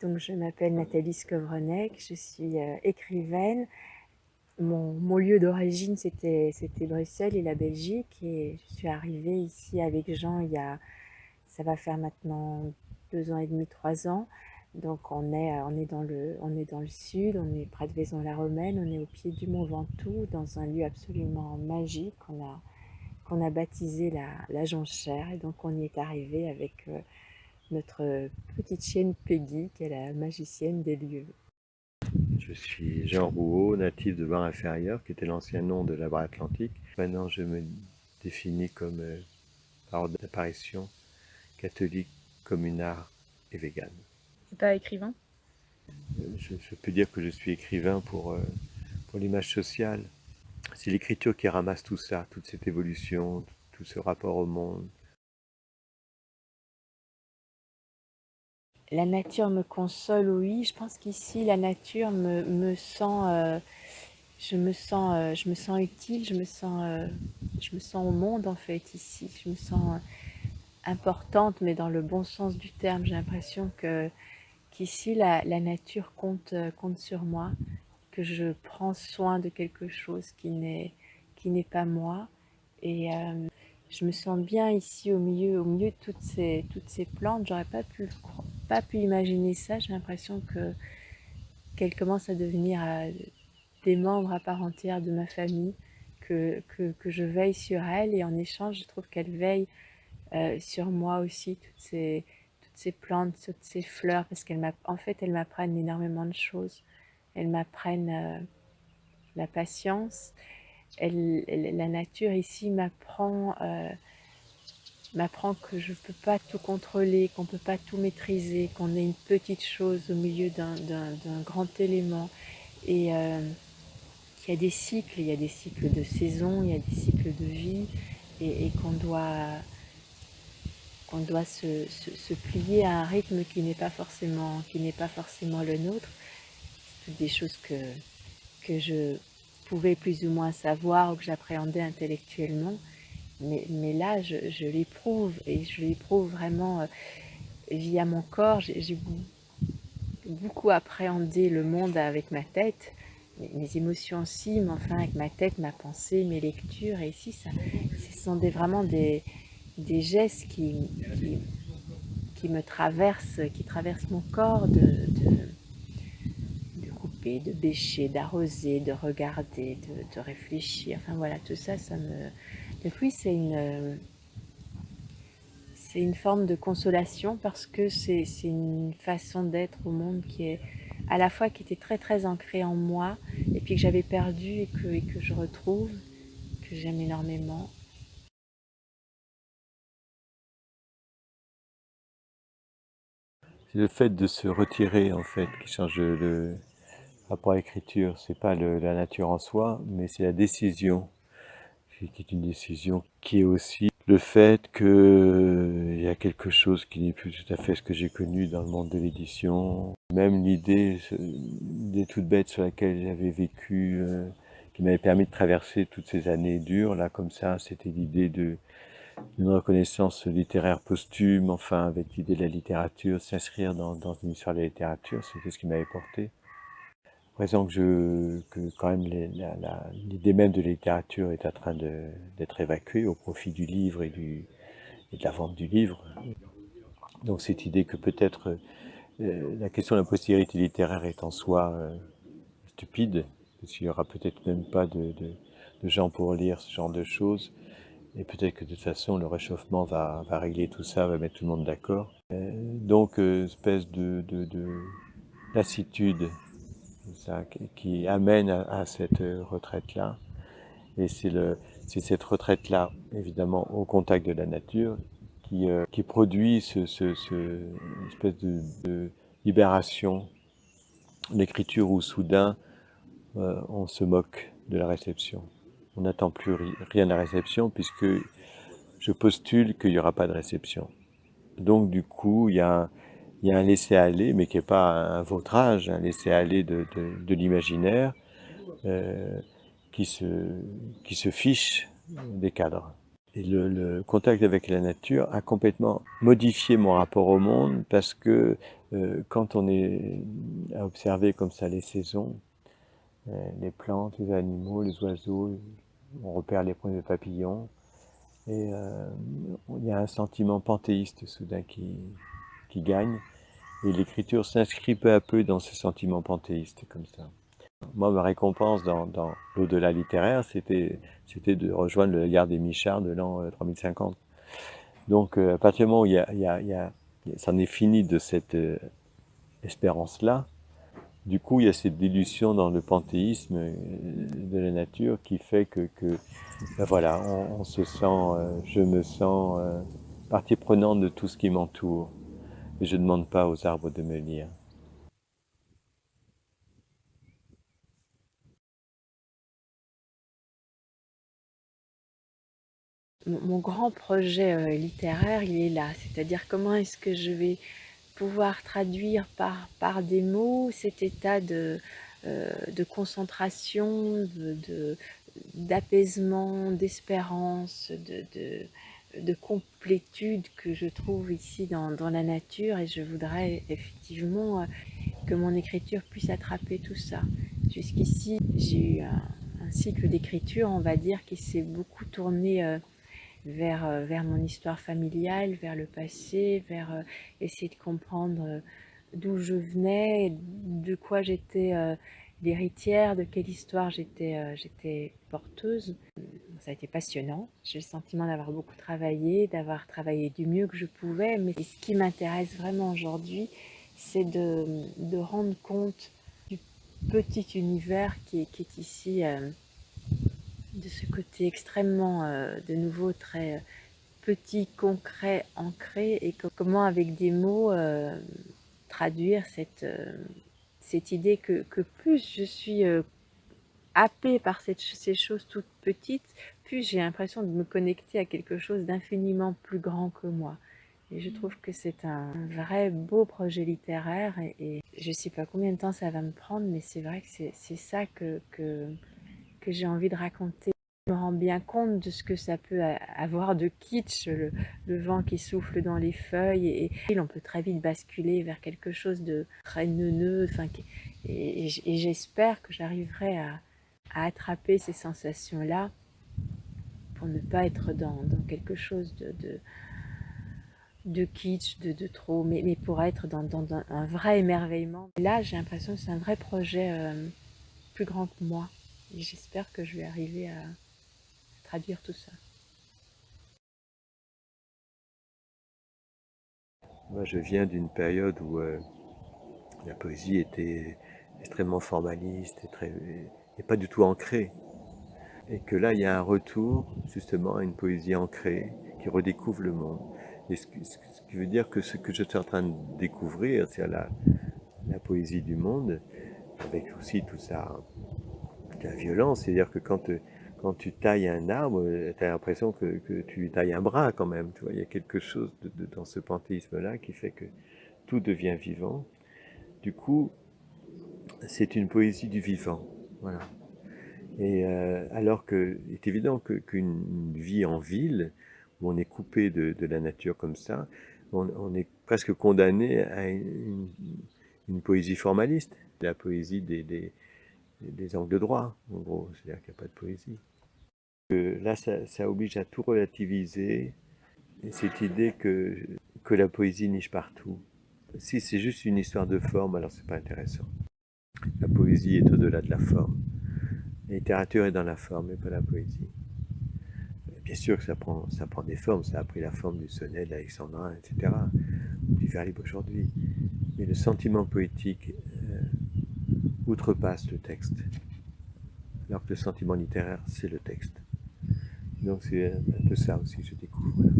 Donc je m'appelle Nathalie Skowronek, je suis écrivaine. Mon lieu d'origine c'était Bruxelles et la Belgique, et je suis arrivée ici avec Jean ça va faire maintenant 2 ans et demi, 3 ans. Donc on est dans le sud, on est près de Vaison-la-Romaine, on est au pied du Mont Ventoux, dans un lieu absolument magique qu'on a baptisé la Jonchère. Et donc on y est arrivé avec notre petite chienne Peggy, qui est la magicienne des lieux. Je suis Jean Rouault, natif de Bar-Inférieur, qui était l'ancien nom de la Atlantique. Maintenant, je me définis comme par ordre d'apparition catholique, communard et vegan. C'est pas écrivain? Je peux dire que je suis écrivain pour l'image sociale. C'est l'écriture qui ramasse tout ça, toute cette évolution, tout ce rapport au monde. La nature me console, oui. Je pense qu'ici, la nature me sent, je me sens utile, je me sens au monde en fait ici. Je me sens importante, mais dans le bon sens du terme. J'ai l'impression qu'ici, la nature compte sur moi, que je prends soin de quelque chose qui n'est pas moi. Et je me sens bien ici au milieu de toutes ces plantes. J'aurais pas pu imaginer ça. J'ai l'impression qu'elles commencent à devenir des membres à part entière de ma famille, que je veille sur elles, et en échange, je trouve qu'elles veillent sur moi aussi, toutes ces plantes, toutes ces fleurs, parce en fait, elles m'apprennent énormément de choses. Elles m'apprennent la patience. La nature ici m'apprend que je ne peux pas tout contrôler, qu'on ne peut pas tout maîtriser, qu'on est une petite chose au milieu d'un grand élément, et qu'il y a des cycles, il y a des cycles de saison, il y a des cycles de vie, et qu'on doit se plier à un rythme qui n'est pas forcément le nôtre. C'est toutes des choses que je pouvais plus ou moins savoir, ou que j'appréhendais intellectuellement. Mais là, je l'éprouve, et je l'éprouve vraiment via mon corps. J'ai beaucoup appréhendé le monde avec ma tête, mes émotions aussi, mais enfin avec ma tête, ma pensée, mes lectures. Et ici, ce sont vraiment des gestes qui me traversent, qui traversent mon corps, de couper, de bêcher, d'arroser, de regarder, de réfléchir. Enfin voilà, tout ça, ça me... Depuis, c'est une forme de consolation, parce que c'est une façon d'être au monde qui est à la fois, qui était très très ancrée en moi, et puis que j'avais perdu, et que je retrouve, que j'aime énormément. C'est le fait de se retirer, en fait, qui change le rapport à l'écriture. C'est pas la nature en soi, mais c'est la décision, qui est une décision qui est aussi le fait qu'il y a quelque chose qui n'est plus tout à fait ce que j'ai connu dans le monde de l'édition. Même l'idée toute bête sur laquelle j'avais vécu, qui m'avait permis de traverser toutes ces années dures, là, comme ça, c'était l'idée d'une reconnaissance littéraire posthume, enfin, avec l'idée de la littérature, s'inscrire dans une histoire de la littérature, c'était ce qui m'avait porté. Présent que quand même l'idée même de la littérature est en train d'être évacuée au profit du livre et de la vente du livre. Donc cette idée que peut-être la question de la postérité littéraire est en soi stupide, parce qu'il n'y aura peut-être même pas de gens pour lire ce genre de choses, et peut-être que de toute façon le réchauffement va régler tout ça, va mettre tout le monde d'accord. Donc espèce de lassitude, ça, qui amène à cette retraite-là. Et c'est cette retraite-là, évidemment, au contact de la nature, qui produit espèce de libération, l'écriture où soudain on se moque de la réception. On n'attend plus rien de la réception, puisque je postule qu'il n'y aura pas de réception. Donc du coup, il y a un laisser-aller, mais qui n'est pas un vautrage, un laisser-aller de l'imaginaire, qui se fiche des cadres. Et le contact avec la nature a complètement modifié mon rapport au monde parce que quand on est à observer comme ça les saisons, les plantes, les animaux, les oiseaux, on repère les premiers papillons et il y a un sentiment panthéiste soudain qui gagne et l'écriture s'inscrit peu à peu dans ce sentiment panthéiste comme ça. Moi, ma récompense dans l'au-delà littéraire, c'était de rejoindre la gare des Michards de l'an 3050. Donc, à partir du moment où ça en est fini de cette espérance-là, du coup, il y a cette dilution dans le panthéisme de la nature qui fait que ben voilà, on se sent, je me sens partie prenante de tout ce qui m'entoure. Et je ne demande pas aux arbres de me lire. Mon grand projet littéraire, il est là. C'est-à-dire comment est-ce que je vais pouvoir traduire par des mots cet état de concentration, d'apaisement, d'espérance, de complétude que je trouve ici dans la nature. Et je voudrais effectivement que mon écriture puisse attraper tout ça. Jusqu'ici, j'ai eu un cycle d'écriture, on va dire, qui s'est beaucoup tourné vers mon histoire familiale, vers le passé, vers essayer de comprendre d'où je venais, de quoi j'étais l'héritière, de quelle histoire j'étais porteuse. Ça a été passionnant. J'ai le sentiment d'avoir beaucoup travaillé, d'avoir travaillé du mieux que je pouvais. Mais ce qui m'intéresse vraiment aujourd'hui, c'est de rendre compte du petit univers qui est ici, de ce côté extrêmement, de nouveau, très petit, concret, ancré, et comment avec des mots traduire cette idée que plus je suis happée par ces choses toutes petites, plus j'ai l'impression de me connecter à quelque chose d'infiniment plus grand que moi. Et je trouve que c'est un vrai beau projet littéraire et je ne sais pas combien de temps ça va me prendre, mais c'est vrai que c'est ça que j'ai envie de raconter. Je me rends bien compte de ce que ça peut avoir de kitsch, le vent qui souffle dans les feuilles, et on peut très vite basculer vers quelque chose de très neuneux, enfin, et j'espère que j'arriverai à attraper ces sensations-là pour ne pas être dans quelque chose de kitsch, de trop, mais pour être dans un vrai émerveillement. Et là, j'ai l'impression que c'est un vrai projet plus grand que moi. Et j'espère que je vais arriver à traduire tout ça. Moi, je viens d'une période où la poésie était extrêmement formaliste et pas du tout ancrée. Et que là, il y a un retour justement à une poésie ancrée qui redécouvre le monde. Et ce qui veut dire que ce que je suis en train de découvrir, c'est la poésie du monde, avec aussi toute la violence. C'est-à-dire que quand tu tailles un arbre, tu as l'impression que tu lui tailles un bras quand même. Tu vois, il y a quelque chose dans ce panthéisme-là qui fait que tout devient vivant. Du coup, c'est une poésie du vivant. Voilà. Et alors que est évident qu'une vie en ville, où on est coupé de la nature comme ça, on est presque condamné à une poésie formaliste, la poésie des angles droits, en gros, c'est-à-dire qu'il n'y a pas de poésie. Là, ça oblige à tout relativiser, et cette idée que la poésie niche partout. Si c'est juste une histoire de forme, alors c'est pas intéressant. La poésie est au-delà de la forme. La littérature est dans la forme, mais pas la poésie. Bien sûr que ça prend des formes, ça a pris la forme du sonnet, de l'alexandrin, etc., du vers libre aujourd'hui. Mais le sentiment poétique outrepasse le texte, alors que le sentiment littéraire, c'est le texte. Donc c'est un peu ça aussi que je découvre. Voilà.